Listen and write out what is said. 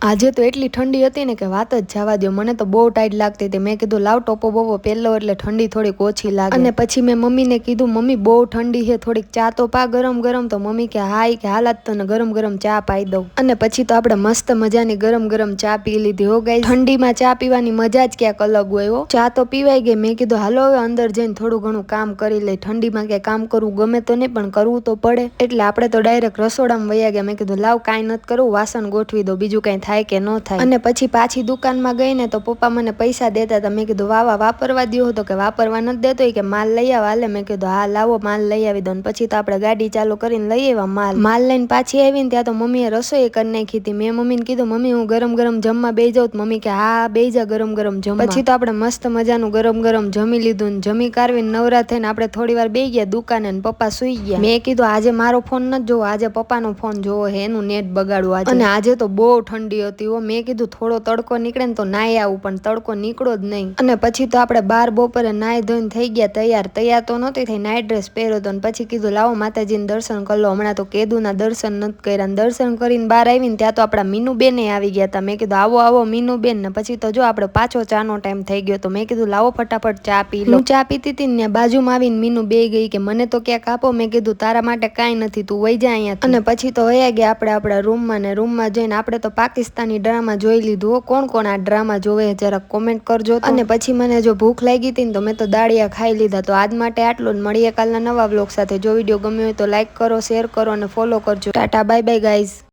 આજે તો એટલી ઠંડી હતી ને કે વાત જ જવા દો, મને તો બહુ ટાઈટ લાગતી હતી. મેં કીધું લાવ ટોપો બોપો પહેરલો એટલે ઠંડી થોડીક ઓછી લાગે. અને પછી મેં મમ્મીને કીધું મમ્મી બહુ ઠંડી છે, થોડીક ચા તો પા ગરમ ગરમ. તો મમ્મી કે હા કે હાલાત તને ગરમ ગરમ ચા પાઈ દઉં. અને પછી તો આપણે મસ્ત મજાની ગરમ ગરમ ચા પી લીધી. હો ગાઈસ, ઠંડીમાં ચા પીવાની મજા જ ક્યાંક અલગ હોય. હો ચા તો પીવાઈ ગઈ. મેં કીધું હાલો હવે અંદર જઈને થોડું ઘણું કામ કરી લઈ. ઠંડીમાં ક્યાંય કામ કરવું ગમે તો નહીં પણ કરવું તો પડે. એટલે આપણે તો ડાયરેક્ટ રસોડામાં વયા ગયા. મેં કીધું લાવ કાંઈ નથી કરવું, વાસણ ગોઠવી દો, બીજું કાંઈ થાય કે ન થાય. અને પછી પાછી દુકાનમાં ગઈ ને તો પપ્પા મને પૈસા દેતા હતા. મેં કીધું વાવા વાપરવા દ્યો હતો કે વાપરવા નથી દેતો કે માલ લઈ આવ હાલે. મેં કીધું હા લાવો માલ લઈ આવી દો. પછી તો આપણે ગાડી ચાલુ કરીને લઈ આવ્યા માલ લઈને પાછી આવીને ત્યાં તો મમ્મીએ રસોઈ કરી નાખી હતી. મેં મમ્મીને કીધું મમ્મી હું ગરમ ગરમ જમવા બેસી જાઉં. મમ્મી કે હા બેસી જા ગરમ ગરમ જમવા. પછી તો આપણે મસ્ત મજાનું ગરમ ગરમ જમી લીધું ને જમી કારવીને નવરા થઈને આપણે થોડી વાર બેસી ગયા દુકાને ને પપ્પા સુઈ ગયા. મેં કીધું આજે મારો ફોન નથી જોવો, આજે પપ્પાનો ફોન જોવો હે, એનું નેટ બગાડવું આજે. અને આજે તો બહુ ઠંડી હતી. મેં કીધું થોડો તડકો નીકળે ને તો નાઈ આવું, પણ તડકો નીકળો જ નહીં. અને પછી તો આપણે બાર બપોરે નાઈ ધોઈને થઈ ગયા તૈયાર તો નહોતી થઈ, નાઇટ ડ્રેસ પહેર્યો હતો. પછી કીધું લાવો માતાજીને દર્શન કરી લો, હમણાં તો કેદુના દર્શન નથી કર્યા. દર્શન કરીને બહાર આવીને ત્યાં તો આપણા મીનુબેને આવી ગયા હતા. મેં કીધું આવો આવો મીનુબેન. ને પછી તો જો આપણે પાછો ચાનો ટાઈમ થઈ ગયો. તો મેં કીધું લાવો ફટાફટ ચા પી લો. હું ચા પીતી હતી ને બાજુમાં આવીને મીનુ બે ગઈ કે મને તો ક્યાંક આપો. મેં કીધું તારા માટે કાંઈ નથી, તું વઈ જા અહીંયા. અને પછી તો વયા ગયા આપણે આપણા રૂમમાં. ને રૂમમાં જઈને આપણે તો પાકિસ્તાની ડ્રામા જોઈ લીધું. કોણ કોણ આ ડ્રામા જોવે જરાક કોમેન્ટ કરજો. અને પછી મને જો ભૂખ લાગી હતી ને તો મેં તો દાળિયા ખાઈ લીધા. તો આજ માટે આટલું જ. મળીએ કાલના નવા વ્લોગ સાથે. જો વિડીયો ગમ્યો હોય તો લાઈક કરો, શેર કરો અને ફોલો કરજો. Tata bye bye guys.